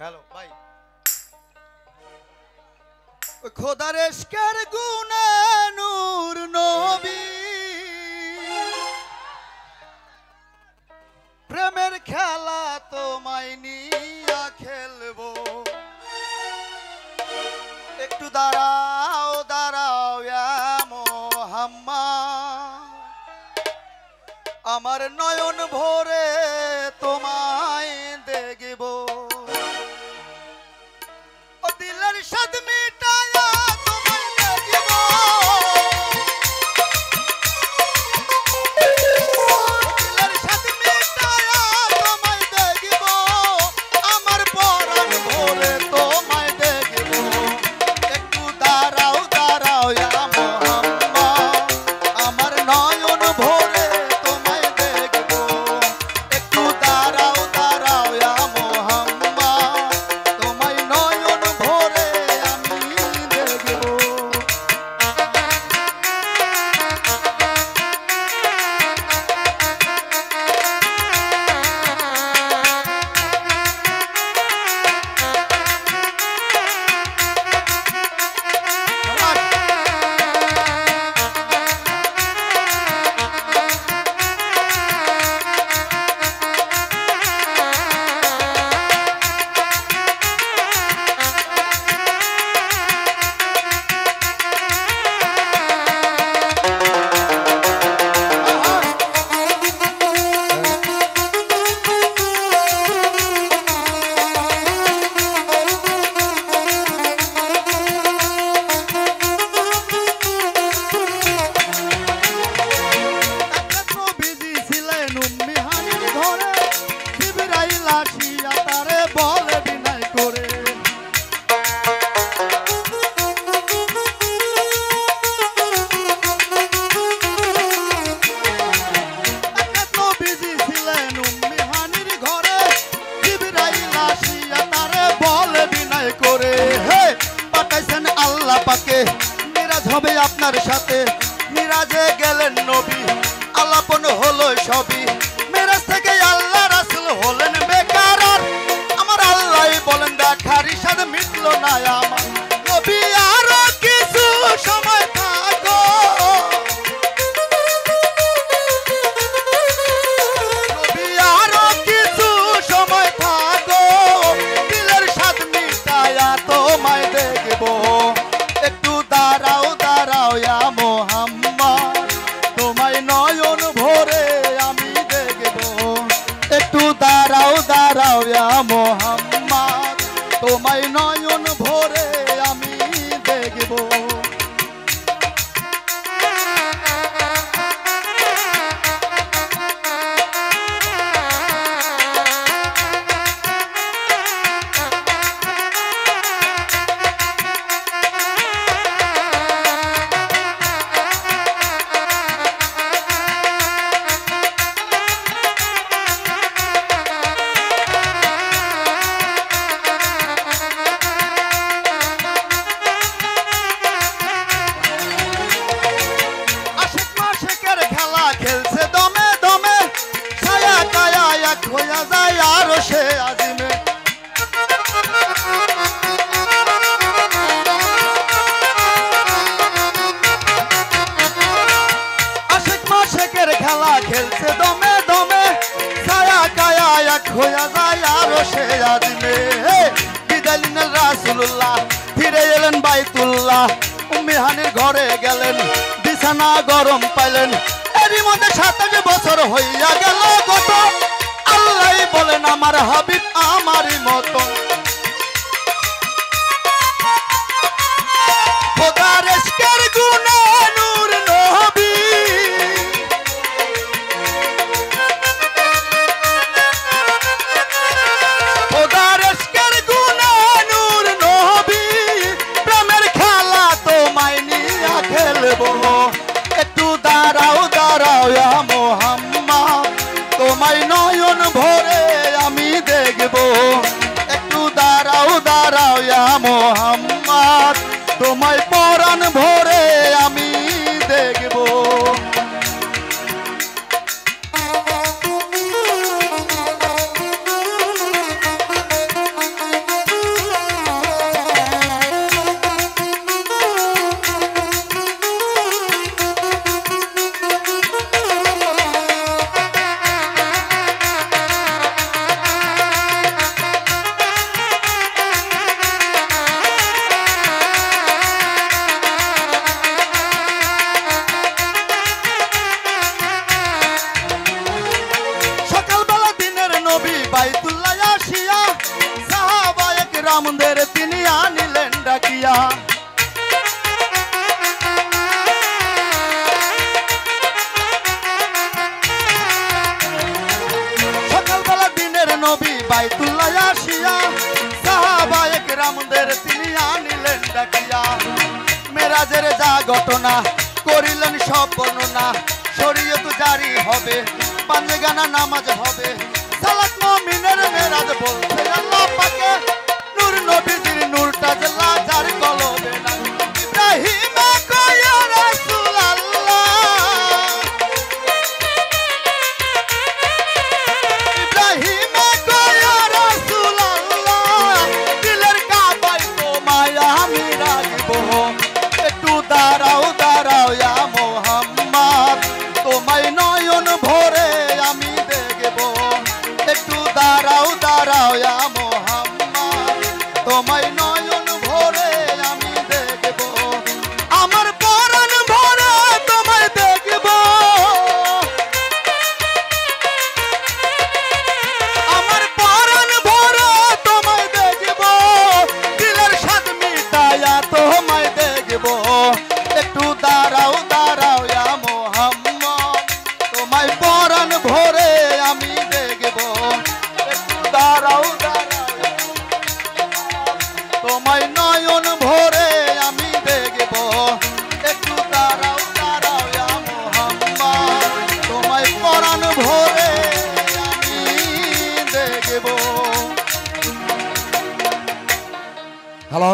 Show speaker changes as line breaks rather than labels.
Hello ভাই, খোদার এশকের গুণে নূর নবী, প্রেমের খেলা তোমায় নিয়া খেলবো। একটু দাঁড়াও দাঁড়াও ইয়া মুহাম্মদ, আমার নয়ন ভরে তোমায় দেখব। ও দিলের সাদ মিটায়া তোমায় দেখব, দিলের সাদ মিটায়া তোমায় দেখব, আমার পরাণ ভরে তোমায় দেখব। একটু দাঁড়াও দাঁড়াও ইয়া মুহাম্মদ, আমার নয়ন ভরে তোমায় দেখব। একটু দাঁড়াও দাঁড়াও ইয়া মুহাম্মদ, তোমায় নয়ন ভরে আমি দেখব। মিরাজ হবে আপনার সাথে, মিরাজে গেলেন নবী, আলাপন হলো সবই। মিরাজ থেকে আল্লাহ রাসূল হলেন বেকারার, আমার আল্লাহ বলেন দেখার ইশাদ মিটলো না আমার নবী, আরো কিছু সময় থাকো। নবী আরো কিছু সময় থাকো, দিলের স্বাদ মিটায়া তোমায় দেখবো। একটু দাঁড়াও দাঁড়াও ইয়া মুহাম্মদ, তোমায় নয়ন ভরে আমি দেখব। একটু দাঁড়াও দাঁড়াও ইয়া মুহাম্মদ, তোমায় নয়ন ভরে আমি দেখব। খেলছে দমে দমে, ছায়া কায়া এক হইয়া যায় আরো সে আজিমে। আশিক মাশিকের খেলা খেলছে দমে দমে, ছায়া কায়া এক হইয়া যায় আরো সে আজিমে। বিদায় নিলেন রাসূলুল্লাহ, ফিরে এলেন বাইতুল্লাহ, উম্মে হানির ঘরে গেলেন, বিছানা গরম পাইলেন। এরই মধ্যে 27 বছর হইয়া গেল গত, আল্লাহ বলেন আমার হাবিব আমারই মতন। খোদার ইশকের গুণে নূর নবী, খোদার ইশকের গুণে নূর নবী, প্রেমের খেলা তোমায় নিয়া খেলবো। একটু দাঁড়াও দাঁড়াও ইয়া মুহাম্মদ, তোমায় নয়ন ভরে আমি দেখব। বাইতুল্লাহ আসিয়া সাহাবায়ে কেরামদের তিনি আনিলেন ডাকিয়া সকালবেলা দিনের নবী বাইতুল্লাহ আসিয়া সাহাবায়ে কেরামদের তিনি আনিলেন ডাকিয়া মেরাজের যা ঘটনা করিলেন সব বর্ণনা শরীয়ত জারি হবে পাঞ্জেগানা নামাজ হবে সালাত মুমিনের মেরাজ বলছে আল্লাহ পাকে নূর নবীজির নূরটা জ্বালা যার কলবে না ইব্রাহিম কয়া রাসূল আল্লাহ ইব্রাহিম কয়া রাসূল আল্লাহ দিলের কাবায় তোমায় আমি রাখবো একটু দাঁড়াও দাঁড়াও ইয়া মুহাম্মদ তোমায় নয়ন ভরে আমি দেখব একটু দাঁড়াও দাঁড়াও ইয়া মুহাম্মদ তোমায় নয়ন ভরে আমি দেখব আমার পরাণ ভরে তোমায় দেখব আমার পরাণ ভরে তোমায় দেখব দিলের স্বাদ মিটায়া তোমায় দেখব একটু দাঁড়াও দাঁড়াও ইয়া মুহাম্মদ তোমায় পরাণ ভরে আমি দেখব একটু দাঁড়াও দাঁড়াও তোমায় নয়ন ভরে আমি দেখব একটু দাঁড়াও দাঁড়াও ইয়া মুহাম্মদ তোমায় পরাণ ভরে আমি দেখব। হ্যালো।